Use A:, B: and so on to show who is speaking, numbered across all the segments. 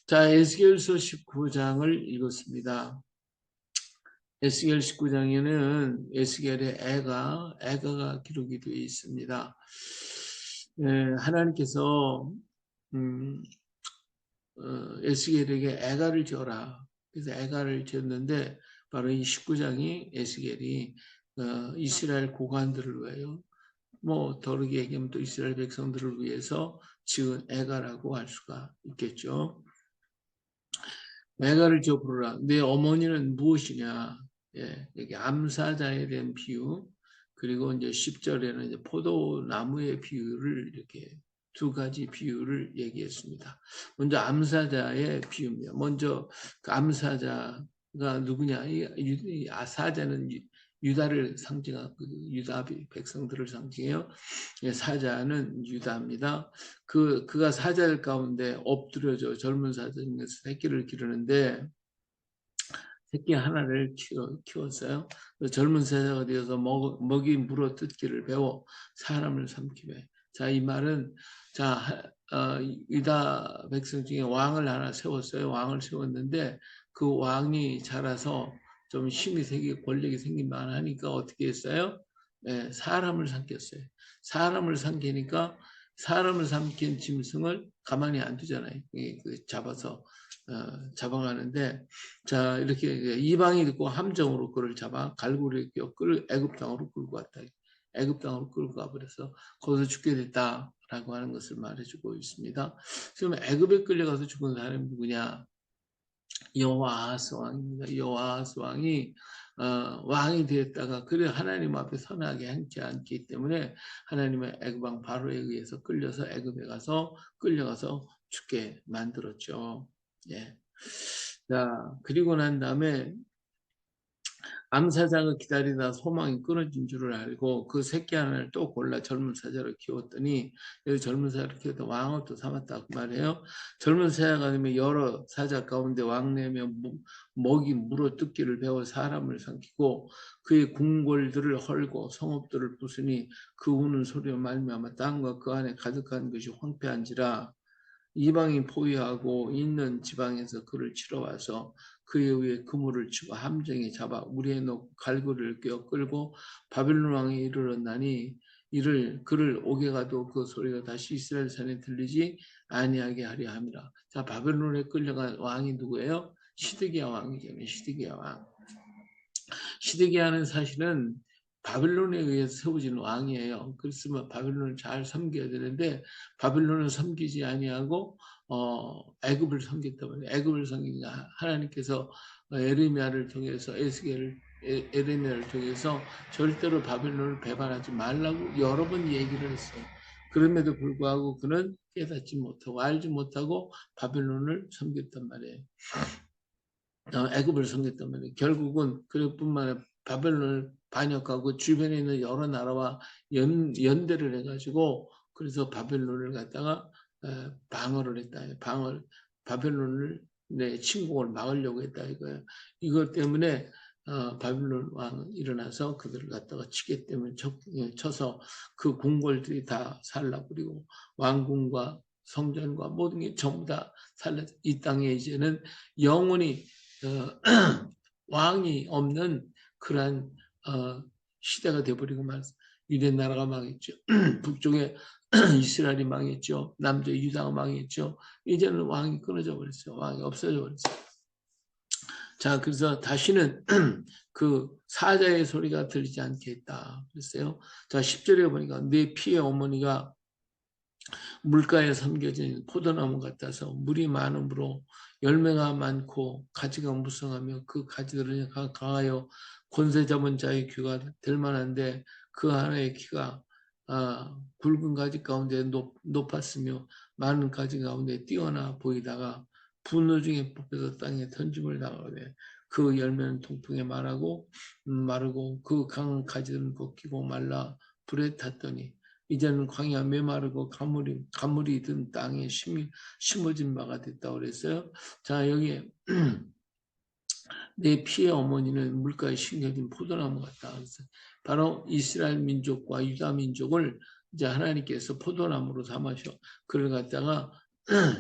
A: 자, 에스겔서 19장을 읽었습니다. 에스겔 19장에는 에스겔의 애가가 기록이 되어 있습니다. 하나님께서 에스겔에게 애가를 지어라. 그래서 애가를 지었는데 바로 이 19장이 에스겔이 이스라엘 고관들을 위하여 더르게 얘기하면 또 이스라엘 백성들을 위해서 지은 애가라고 할 수가 있겠죠. 애가를 지어 부르라. 내 어머니는 무엇이냐? 예, 여기 암사자에 대한 비유, 그리고 이제 10절에는 이제 포도나무의 비유를 이렇게 두 가지 비유를 얘기했습니다. 먼저 암사자의 비유입니다. 먼저 그 암사자가 누구냐? 이 사자는 유다를 상징하고 유다 백성들을 상징해요. 사자는 유다입니다. 그가 사자들 가운데 엎드려져 젊은 사자 중에서 새끼를 기르는데 새끼 하나를 키웠어요. 젊은 사자가 되어서 먹이 물어 뜯기를 배워 사람을 삼키매. 자, 이 말은 유다 백성 중에 왕을 하나 세웠어요. 왕을 세웠는데 그 왕이 자라서 좀 힘이 생기고 권력이 생기만 하니까 어떻게 했어요? 네, 사람을 삼켰어요. 사람을 삼키니까 사람을 삼킨 짐승을 가만히 안 두잖아요. 잡아서 잡아가는데, 자, 이렇게 이방이 듣고 함정으로 그를 잡아 갈고리에 끼워 애굽 땅으로 끌고 갔다. 애굽 땅으로 끌고 가버려서 거기서 죽게 됐다라고 하는 것을 말해주고 있습니다. 지금 애굽에 끌려가서 죽은 사람이 누구냐? 여호아하스 왕입니다. 여호아하스 왕이 왕이 되었다가 그래 하나님 앞에 선하게 행치 않기 때문에 하나님의 애굽 왕 바로에 의해서 끌려서 애굽에 가서 끌려가서 죽게 만들었죠. 예. 자, 그리고 난 다음에 암사자가 기다리다 소망이 끊어진 줄을 알고 그 새끼 하나를 또 골라 젊은 사자로 키웠더니 여기 젊은 사자로 키웠다 왕을 또 삼았다 그 말이에요. 젊은 사자가 되면 여러 사자 가운데 왕내며 먹이 물어 뜯기를 배워 사람을 삼키고 그의 궁궐들을 헐고 성읍들을 부수니 그 우는 소리와 말미암아 땅과 그 안에 가득한 것이 황폐한지라. 이방이 포위하고 있는 지방에서 그를 치러 와서 그의 위에 그물을 치고 함정에 잡아 우리에 놓고 갈고리를 꿰어 끌고 바벨론 왕에 이르렀나니 그를 오게 가도 그 소리가 다시 이스라엘 산에 들리지 아니하게 하려 함이라. 자, 바벨론에 끌려간 왕이 누구예요? 시드기야 왕이잖아요. 시드기야 왕. 시드기야는 사실은 바벨론에 의해서 세워진 왕이에요. 그랬으면 바벨론을 잘 섬겨야 되는데 바벨론을 섬기지 아니하고 애굽을 섬겼단 말이에요. 애굽을 섬기니까 하나님께서 에레미야를 통해서 에레미야를 통해서 절대로 바벨론을 배반하지 말라고 여러 번 얘기를 했어요. 그럼에도 불구하고 그는 깨닫지 못하고 알지 못하고 바벨론을 섬겼단 말이에요. 애굽을 섬겼단 말이에요. 결국은 그뿐만 아니라 바벨론을 반역하고 주변에 있는 여러 나라와 연대를 해가지고 그래서 바벨론을 갖다가 방어를 했다. 바벨론을 침공을 막으려고 했다 이거예요. 이것 때문에 바벨론 왕은 일어나서 그들을 갖다가 치기 때문에 쳐서 그 궁궐들이 다 살라버리고 왕궁과 성전과 모든 게 전부 다 살라. 이 땅에 이제는 영원히 왕이 없는 그러한 시대가 되어버리고 말았습니다. 유대 나라가 망했죠. 북쪽에 이스라엘이 망했죠. 남쪽에 유다가 망했죠. 이제는 왕이 끊어져 버렸어요. 왕이 없어져 버렸어요. 자, 그래서 다시는 그 사자의 소리가 들리지 않게 했다. 그랬어요. 자, 10절에 보니까 내 피의 어머니가 물가에 섬겨진 포도나무 같아서 물이 많으므로 열매가 많고 가지가 무성하며 그 가지들은 강하여 권세 잡은 자의 귀가 될 만한데 그 하나의 키가 굵은 가지 가운데 높았으며 많은 가지 가운데 뛰어나 보이다가 분노 중에 뽑혀서 땅에 던짐을 당하되 그 열매는 통풍에 마르고 그 강한 가지들은 벗기고 말라 불에 탔더니 이제는 광야 메마르고 가물이 든 땅에 심어진 바가 됐다고 그랬어요. 자, 여기에 내 피의 어머니는 물가에 심겨진 포도나무 같다. 그래서 바로 이스라엘 민족과 유다 민족을 이제 하나님께서 포도나무로 삼으셔 그를 갖다가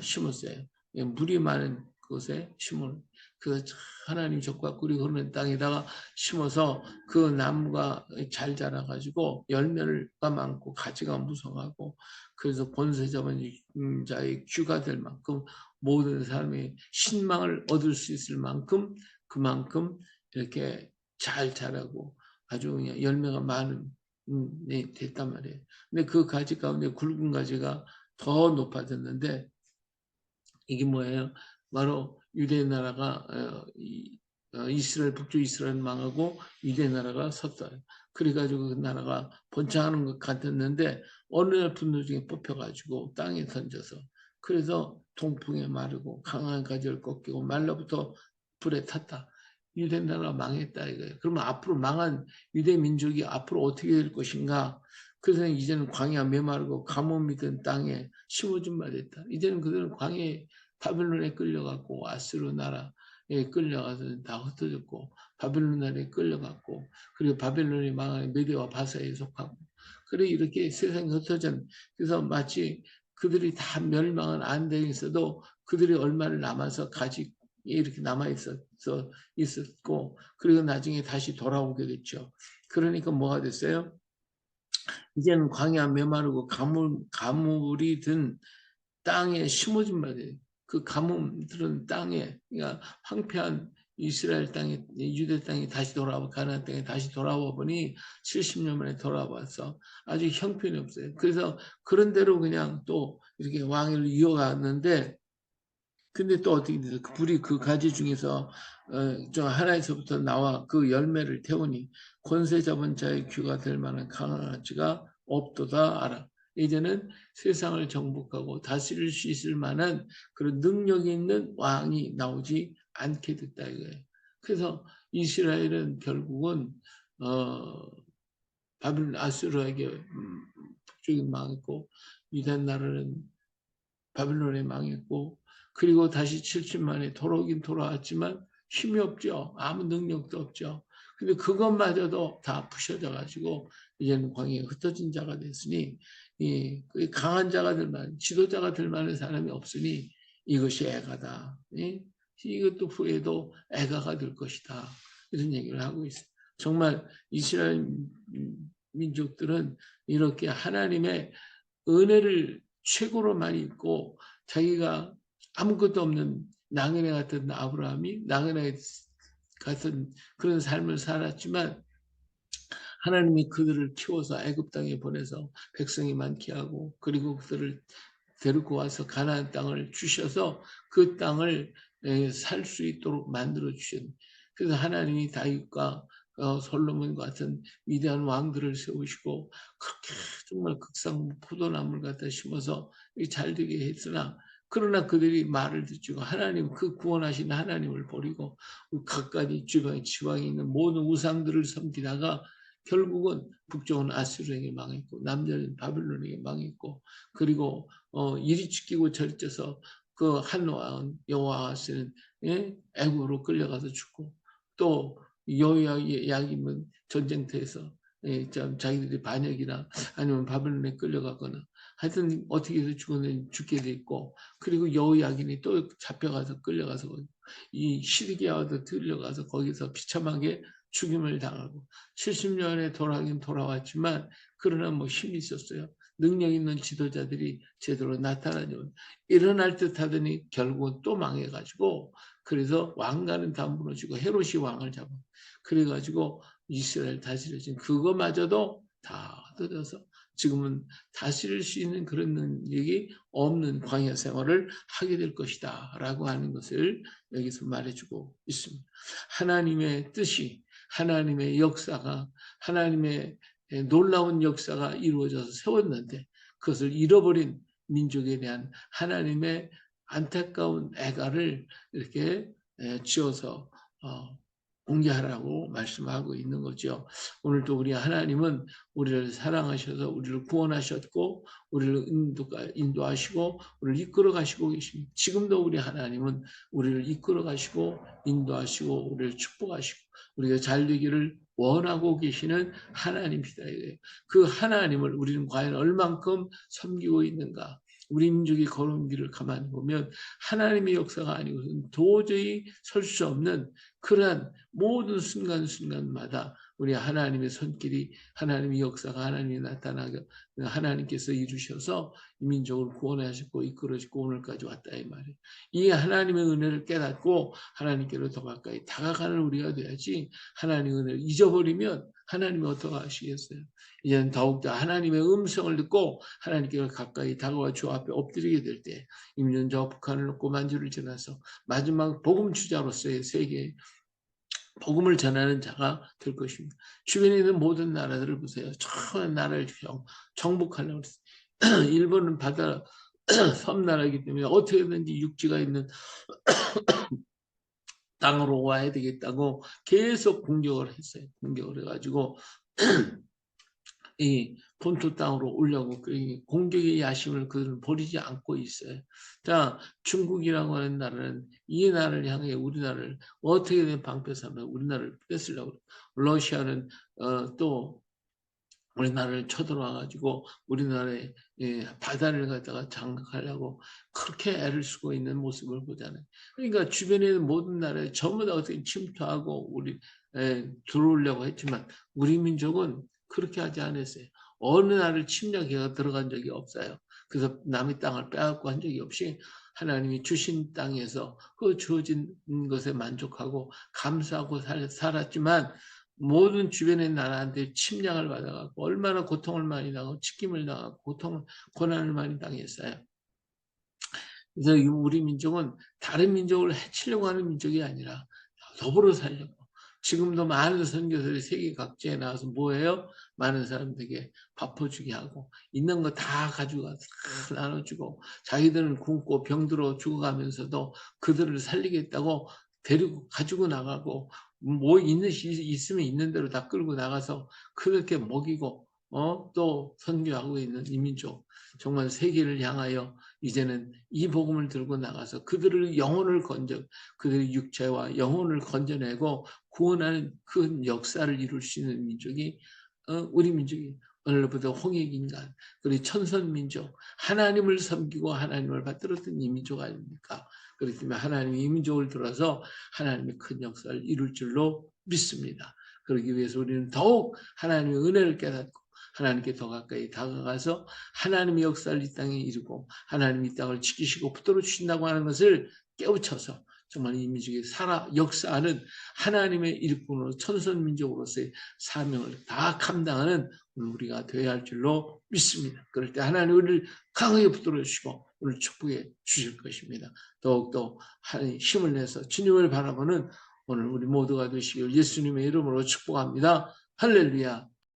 A: 심었어요. 물이 많은 곳에 심은 그 하나님 적과 꿀이 흐르는 땅에다가 심어서 그 나무가 잘 자라가지고 열매가 많고 가지가 무성하고 그래서 권세 잡은 자의 귀가 될 만큼 모든 사람이 신망을 얻을 수 있을 만큼 그만큼 이렇게 잘 자라고 아주 그냥 열매가 많은 됐단 말이에요. 근데 그 가지 가운데 굵은 가지가 더 높아졌는데 이게 뭐예요? 바로 유대 나라가 이스라엘 북쪽 이스라엘 망하고 유대 나라가 섰어요. 그래가지고 그 나라가 번창하는 것 같았는데 어느 날 분노 중에 뽑혀가지고 땅에 던져서 그래서 동풍에 마르고 강한 가지를 꺾이고 말라부터 불에 탔다. 유대 나라가 망했다 이거예요. 그러면 앞으로 망한 유대 민족이 앞으로 어떻게 될 것인가? 그래서 이제는 광야 메마르고 가뭄이 든 땅에 심어준 바 됐다. 이제는 그들은 광야에 바벨론에 끌려갔고 아수르 나라에 끌려가서 다 흩어졌고 바벨론 나라에 끌려갔고 그리고 바벨론이 망한 메대와 바사에 속하고 그래 이렇게 세상이 흩어진 그래서 마치 그들이 다 멸망한 안대에서도 그들이 얼마를 남아서 가지 이렇게 남아 있었고 그리고 나중에 다시 돌아오게 됐죠. 그러니까 뭐가 됐어요? 이제는 광야 메마르고 가물이 든 땅에 심어진 말이에요. 그 가뭄들은 땅에 그러니까 황폐한 이스라엘 땅에 유대 땅에 다시 돌아와 가나안 땅에 다시 돌아와 보니 70년 만에 돌아와서 아주 형편이 없어요. 그래서 그런 대로 그냥 또 이렇게 왕위를 이어갔는데 근데 또 어떻게 돼서 그 불이 그 가지 중에서 좀 하나에서부터 나와 그 열매를 태우니 권세 잡은 자의 귀가 될 만한 강한 가치가 없도다 알아. 이제는 세상을 정복하고 다스릴 수 있을 만한 그런 능력이 있는 왕이 나오지 않게 됐다 이거예요. 그래서 이스라엘은 결국은 바빌론 아수르에게 북쪽이 망했고 유다 나라는 바빌론에 망했고 그리고 다시 70 만에 돌아오긴 돌아왔지만 힘이 없죠. 아무 능력도 없죠. 근데 그것마저도 다 부셔져 가지고 이제는 광야에 흩어진 자가 됐으니 이 강한 자가 될 만한 지도자가 될 만한 사람이 없으니 이것이 애가다. 이것도 후에도 애가가 될 것이다. 이런 얘기를 하고 있어요. 정말 이스라엘 민족들은 이렇게 하나님의 은혜를 최고로 많이 입고 자기가 아무것도 없는 나그네 같은 아브라함이 나그네 같은 그런 삶을 살았지만 하나님이 그들을 키워서 애굽 땅에 보내서 백성이 많게 하고 그리고 그들을 데리고 와서 가나안 땅을 주셔서 그 땅을 살 수 있도록 만들어 주신 그래서 하나님이 다윗과 솔로몬 같은 위대한 왕들을 세우시고 그렇게 정말 극상 포도나무를 갖다 심어서 잘 되게 했으나 그러나 그들이 말을 듣지고 하나님 그 구원하신 하나님을 버리고 각가지 지방에 있는 모든 우상들을 섬기다가 결국은 북쪽은 아수르에게 망했고 남쪽은 바빌론에게 망했고 그리고 이리 찢기고 저리 쪄서 그 한 왕은 여호와스는 애굽으로 끌려가서 죽고 또 여호야김은 전쟁터에서 자기들이 반역이나 아니면 바벨론에 끌려가거나 하여튼 어떻게 해서 죽게 돼 있고 그리고 여호야긴이 또 잡혀가서 끌려가서 이 시드기야와도 들려가서 거기서 비참하게 죽임을 당하고 70년에 돌아가긴 돌아왔지만 그러나 뭐 힘이 있었어요. 능력 있는 지도자들이 제대로 나타나죠. 일어날 듯 하더니 결국은 또 망해가지고 그래서 왕가는 다 무너지고 헤롯이 왕을 잡아. 그래가지고 이스라엘 다스려진 그거마저도 다 뜯어서 지금은 다스릴 수 있는 그런 능력이 없는 광야 생활을 하게 될 것이다 라고 하는 것을 여기서 말해주고 있습니다. 하나님의 뜻이 하나님의 역사가 하나님의 놀라운 역사가 이루어져서 세웠는데 그것을 잃어버린 민족에 대한 하나님의 안타까운 애가를 이렇게 지어서 공개하라고 말씀하고 있는 거죠. 오늘도 우리 하나님은 우리를 사랑하셔서 우리를 구원하셨고 우리를 인도하시고 우리를 이끌어 가시고 계십니다. 지금도 우리 하나님은 우리를 이끌어 가시고 인도하시고 우리를 축복하시고 우리가 잘 되기를 원하고 계시는 하나님이다. 그 하나님을 우리는 과연 얼만큼 섬기고 있는가? 우리 민족이 걸어온 길을 가만히 보면 하나님의 역사가 아니고서는 도저히 설 수 없는 그러한 모든 순간순간마다 우리 하나님의 손길이, 하나님의 역사가, 하나님이 나타나게 하나님께서 이루셔서 이 민족을 구원하시고 이끌어주고 오늘까지 왔다 이 말이에요. 이 하나님의 은혜를 깨닫고 하나님께로 더 가까이 다가가는 우리가 돼야지, 하나님의 은혜를 잊어버리면 하나님이 어떻게 하시겠어요? 이제는 더욱더 하나님의 음성을 듣고 하나님께 가까이 다가와 주 앞에 엎드리게 될 때, 임윤자와 북한을 놓고 만주를 지나서 마지막 복음 주자로서의 세계에 복음을 전하는 자가 될 것입니다. 주변에 있는 모든 나라들을 보세요. 처음 나라를 정복하려고 했어요. 일본은 바다 섬나라이기 때문에 어떻게든지 육지가 있는 땅으로 와야 되겠다고 계속 공격을 했어요. 공격을 해가지고 이 본토 땅으로 오려고 공격의 야심을 그들은 버리지 않고 있어요. 자, 중국이라고 하는 나라는 이 나라를 향해 우리나라를 어떻게든 방패삼아 우리나라를 뺏으려고 그래요. 러시아는 또 우리나라를 쳐들어와가지고 우리나라의 바다를 갖다가 장악하려고 그렇게 애를 쓰고 있는 모습을 보잖아요. 그러니까 주변에 있는 모든 나라에 전부 다 어떻게 침투하고 우리 들어오려고 했지만 우리 민족은 그렇게 하지 않았어요. 어느 나라를 침략해가 들어간 적이 없어요. 그래서 남의 땅을 빼앗고 한 적이 없이 하나님이 주신 땅에서 그 주어진 것에 만족하고 감사하고 살았지만, 모든 주변의 나라한테 침략을 받아갖고 얼마나 고통을 많이 당하고 직김을 당하고 고통을 고난을 많이 당했어요. 그래서 우리 민족은 다른 민족을 해치려고 하는 민족이 아니라 더불어 살려고. 지금도 많은 선교사들이 세계 각지에 나와서 뭐예요? 많은 사람들에게 밥퍼주게 하고 있는 거 다 가지고 가서 다 나눠주고, 자기들은 굶고 병들어 죽어가면서도 그들을 살리겠다고 데리고 가지고 나가고, 뭐 있으면 있는 대로 다 끌고 나가서 그렇게 먹이고 또 선교하고 있는 이 민족, 정말 세계를 향하여 이제는 이 복음을 들고 나가서 그들의 영혼을 그들의 육체와 영혼을 건져내고 구원하는 그 역사를 이룰 수 있는 민족이 우리 민족이 오늘부터 홍익인간, 그리고 천선민족, 하나님을 섬기고 하나님을 받들었던 이 민족 아닙니까? 그렇기 때문에 하나님이 이 민족을 들어서 하나님의 큰 역사를 이룰 줄로 믿습니다. 그러기 위해서 우리는 더욱 하나님의 은혜를 깨닫고 하나님께 더 가까이 다가가서 하나님의 역사를 이 땅에 이루고 하나님이 이 땅을 지키시고 붙들어 주신다고 하는 것을 깨우쳐서 정말 이 민족이 역사하는 하나님의 일꾼으로 천선민족으로서의 사명을 다 감당하는 우리가 되어야 할 줄로 믿습니다. 그럴 때 하나님 우리를 강하게 붙들어 주시고 오늘 축복해 주실 것입니다. 더욱더 힘을 내서 주님을 바라보는 오늘 우리 모두가 되시길 예수님의 이름으로 축복합니다. 할렐루야.